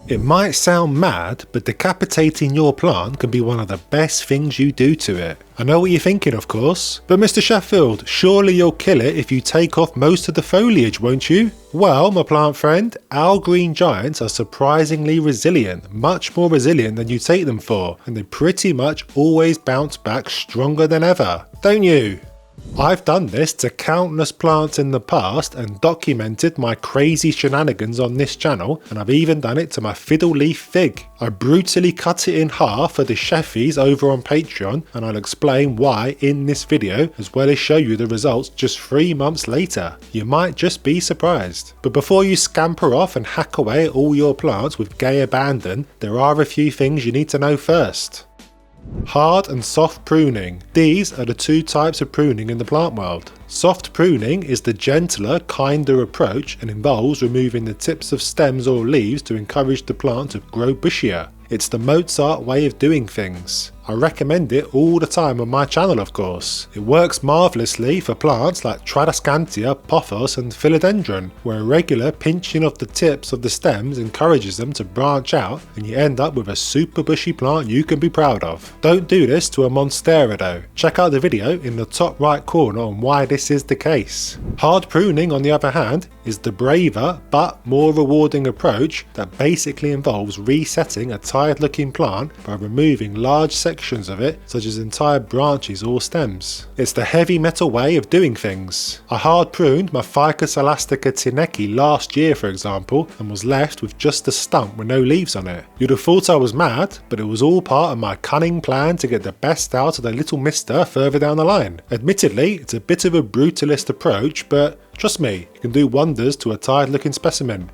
It might sound mad, but decapitating your plant can be one of the best things you do to it. I know what you're thinking, of course, but Mr. Sheffield, surely you'll kill it if you take off most of the foliage, won't you? Well, my plant friend, our green giants are surprisingly resilient, much more resilient than you take them for, and they pretty much always bounce back stronger than ever, don't you? I've done this to countless plants in the past and documented my crazy shenanigans on this channel, and I've even done it to my fiddle leaf fig. I brutally cut it in half for the Sheffies over on Patreon, and I'll explain why in this video, as well as show you the results just 3 months later. You might just be surprised. But before you scamper off and hack away at all your plants with gay abandon, there are a few things you need to know first. Hard and soft pruning. These are the two types of pruning in the plant world. Soft pruning is the gentler, kinder approach and involves removing the tips of stems or leaves to encourage the plant to grow bushier. It's the Mozart way of doing things. I recommend it all the time on my channel, of course. It works marvellously for plants like Tradescantia, Pothos and Philodendron, where a regular pinching of the tips of the stems encourages them to branch out and you end up with a super bushy plant you can be proud of. Don't do this to a Monstera though. Check out the video in the top right corner on why this is the case. Hard pruning, on the other hand, is the braver but more rewarding approach that basically involves resetting a tired looking plant by removing large sections of it, such as entire branches or stems. It's the heavy metal way of doing things. I hard pruned my Ficus elastica tineki last year, for example, and was left with just a stump with no leaves on it. You'd have thought I was mad, but it was all part of my cunning plan to get the best out of the little mister further down the line. Admittedly, it's a bit of a brutalist approach, but trust me, it can do wonders to a tired looking specimen.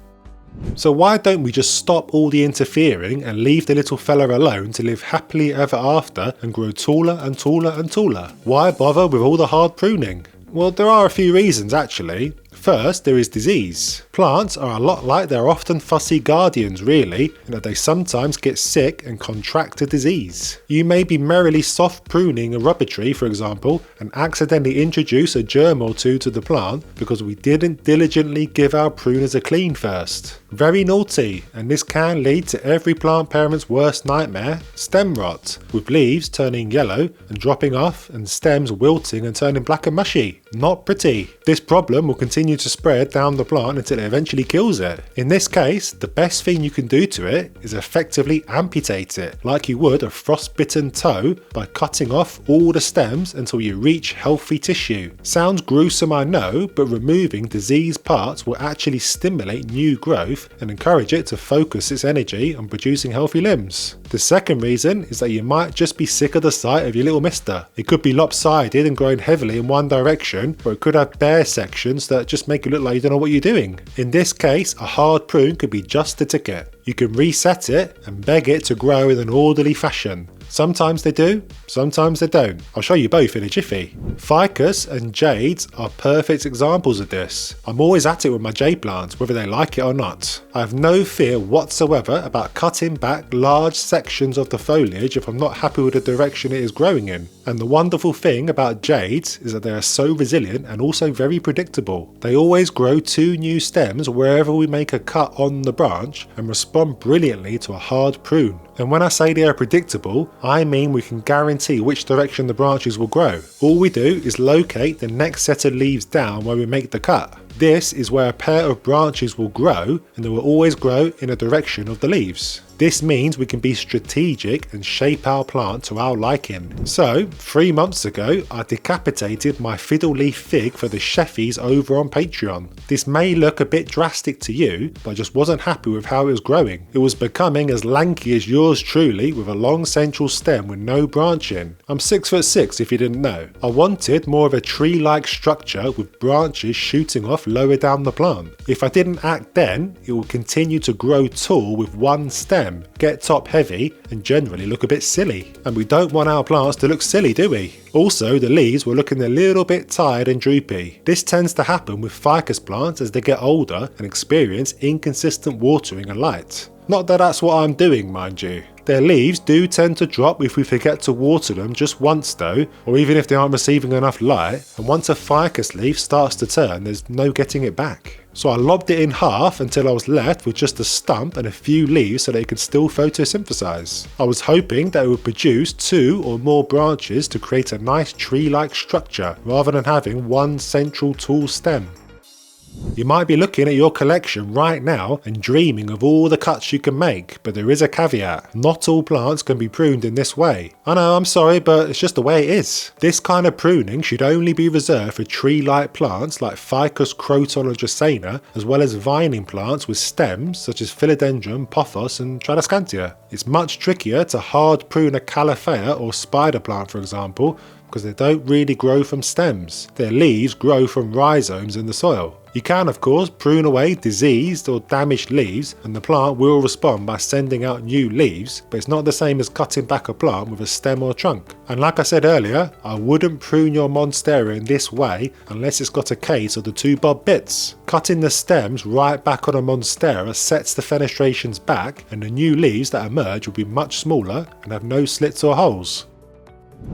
So why don't we just stop all the interfering and leave the little fella alone to live happily ever after and grow taller and taller and taller? Why bother with all the hard pruning? Well, there are a few reasons actually. First, there is disease. Plants are a lot like their often fussy guardians really, in that they sometimes get sick and contract a disease. You may be merrily soft pruning a rubber tree, for example, and accidentally introduce a germ or two to the plant because we didn't diligently give our pruners a clean first. Very naughty, and this can lead to every plant parent's worst nightmare, stem rot, with leaves turning yellow and dropping off and stems wilting and turning black and mushy. Not pretty. This problem will continue to spread down the plant until it eventually kills it. In this case, the best thing you can do to it is effectively amputate it, like you would a frostbitten toe, by cutting off all the stems until you reach healthy tissue. Sounds gruesome, I know, but removing diseased parts will actually stimulate new growth and encourage it to focus its energy on producing healthy limbs. The second reason is that you might just be sick of the sight of your little mister. It could be lopsided and growing heavily in one direction, or it could have bare sections that just make it look like you don't know what you're doing. In this case, a hard prune could be just the ticket. You can reset it and beg it to grow in an orderly fashion. Sometimes they do, sometimes they don't. I'll show you both in a jiffy. Ficus and jades are perfect examples of this. I'm always at it with my jade plants, whether they like it or not. I have no fear whatsoever about cutting back large sections of the foliage if I'm not happy with the direction it is growing in. And the wonderful thing about jades is that they are so resilient and also very predictable. They always grow 2 new stems wherever we make a cut on the branch and respond brilliantly to a hard prune. And when I say they are predictable, I mean we can guarantee which direction the branches will grow. All we do is locate the next set of leaves down where we make the cut. This is where a pair of branches will grow, and they will always grow in the direction of the leaves. This means we can be strategic and shape our plant to our liking. So, 3 months ago, I decapitated my fiddle leaf fig for the Sheffies over on Patreon. This may look a bit drastic to you, but I just wasn't happy with how it was growing. It was becoming as lanky as yours truly, with a long central stem with no branching. I'm 6'6" if you didn't know. I wanted more of a tree-like structure with branches shooting off lower down the plant. If I didn't act then, it would continue to grow tall with one stem, get top heavy and generally look a bit silly. And we don't want our plants to look silly, do we? Also, the leaves were looking a little bit tired and droopy. This tends to happen with ficus plants as they get older and experience inconsistent watering and light. Not that that's what I'm doing, mind you. Their leaves do tend to drop if we forget to water them just once though, or even if they aren't receiving enough light, and once a ficus leaf starts to turn, there's no getting it back. So I lobbed it in half until I was left with just a stump and a few leaves so that it could still photosynthesize. I was hoping that it would produce 2 or more branches to create a nice tree-like structure rather than having one central tall stem. You might be looking at your collection right now and dreaming of all the cuts you can make, but there is a caveat. Not all plants can be pruned in this way. I know, I'm sorry, but it's just the way it is. This kind of pruning should only be reserved for tree-like plants like Ficus, Croton or Dracaena, as well as vining plants with stems such as Philodendron, Pothos and Tradescantia. It's much trickier to hard prune a Califea or spider plant, for example, because they don't really grow from stems. Their leaves grow from rhizomes in the soil. You can of course prune away diseased or damaged leaves and the plant will respond by sending out new leaves, but it's not the same as cutting back a plant with a stem or trunk. And like I said earlier, I wouldn't prune your Monstera in this way unless it's got a case of the 2 bob bits. Cutting the stems right back on a Monstera sets the fenestrations back and the new leaves that emerge will be much smaller and have no slits or holes.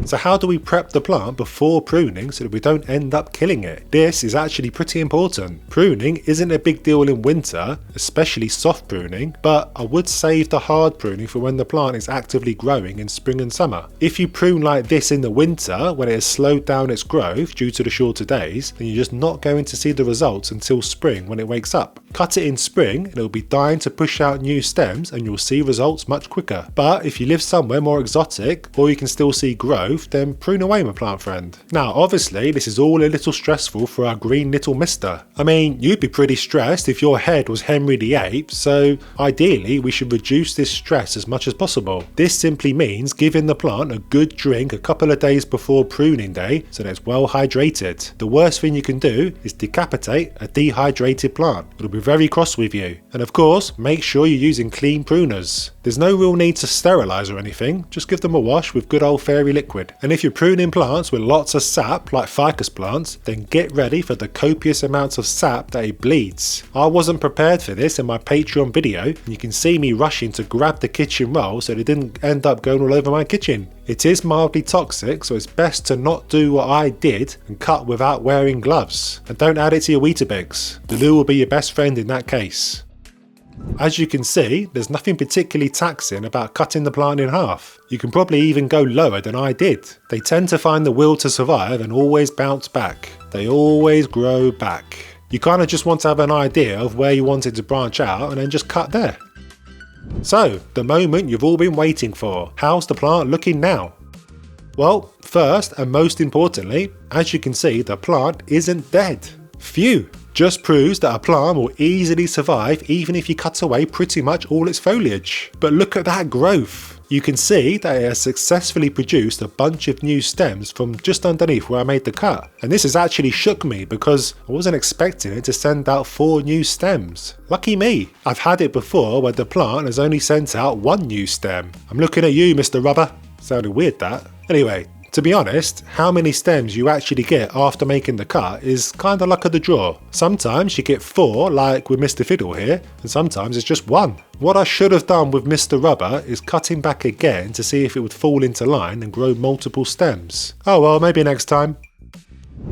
So how do we prep the plant before pruning so that we don't end up killing it? This is actually pretty important. Pruning isn't a big deal in winter, especially soft pruning, but I would save the hard pruning for when the plant is actively growing in spring and summer. If you prune like this in the winter when it has slowed down its growth due to the shorter days, then you're just not going to see the results until spring when it wakes up. Cut it in spring and it will be dying to push out new stems and you'll see results much quicker. But if you live somewhere more exotic or you can still see growth, then prune away, my plant friend. Now obviously this is all a little stressful for our green little mister. I mean, you'd be pretty stressed if your head was Henry VIII, so ideally we should reduce this stress as much as possible. This simply means giving the plant a good drink a couple of days before pruning day so that it's well hydrated. The worst thing you can do is decapitate a dehydrated plant. It'll be very cross with you. And of course, make sure you're using clean pruners. There's no real need to sterilize or anything, just give them a wash with good old fairy liquid. And if you're pruning plants with lots of sap like ficus plants, then get ready for the copious amounts of sap that it bleeds. I wasn't prepared for this in my Patreon video, and you can see me rushing to grab the kitchen roll so it didn't end up going all over my kitchen. It is mildly toxic, so it's best to not do what I did and cut without wearing gloves. And don't add it to your Weetabix. The loo will be your best friend in that case. As you can see, there's nothing particularly taxing about cutting the plant in half. You can probably even go lower than I did. They tend to find the will to survive and always bounce back. They always grow back. You kind of just want to have an idea of where you want it to branch out and then just cut there. So, the moment you've all been waiting for. How's the plant looking now? Well, first and most importantly, as you can see, the plant isn't dead. Phew! Just proves that a plant will easily survive even if you cut away pretty much all its foliage. But look at that growth! You can see that it has successfully produced a bunch of new stems from just underneath where I made the cut. And this has actually shook me because I wasn't expecting it to send out 4 new stems. Lucky me! I've had it before where the plant has only sent out 1 new stem. I'm looking at you, Mr. Rubber. Sounded weird that. Anyway, to be honest, how many stems you actually get after making the cut is kinda luck of the draw. Sometimes you get 4 like with Mr. Fiddle here, and sometimes it's just 1. What I should have done with Mr. Rubber is cut him back again to see if it would fall into line and grow multiple stems. Oh well, maybe next time.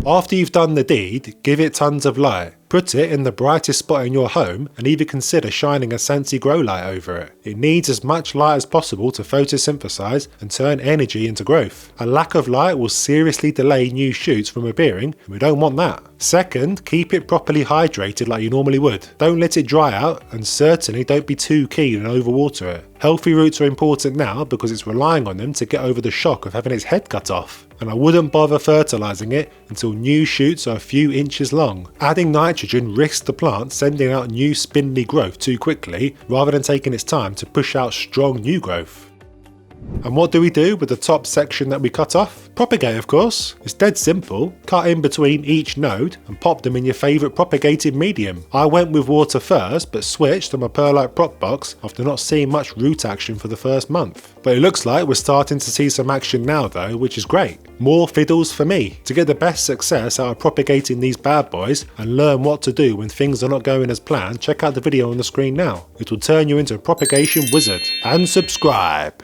After you've done the deed, give it tons of light. Put it in the brightest spot in your home and even consider shining a Scentsy grow light over it. It needs as much light as possible to photosynthesize and turn energy into growth. A lack of light will seriously delay new shoots from appearing, and we don't want that. Second, keep it properly hydrated like you normally would. Don't let it dry out, and certainly don't be too keen and overwater it. Healthy roots are important now because it's relying on them to get over the shock of having its head cut off. And I wouldn't bother fertilizing it until new shoots are a few inches long. Adding nitrogen risks the plant sending out new spindly growth too quickly rather than taking its time to push out strong new growth. And what do we do with the top section that we cut off? Propagate, of course. It's dead simple. Cut in between each node and pop them in your favourite propagated medium. I went with water first but switched to my perlite prop box after not seeing much root action for the first month. But it looks like we're starting to see some action now though, which is great. More fiddles for me. To get the best success out of propagating these bad boys and learn what to do when things are not going as planned, check out the video on the screen now. It will turn you into a propagation wizard. And subscribe!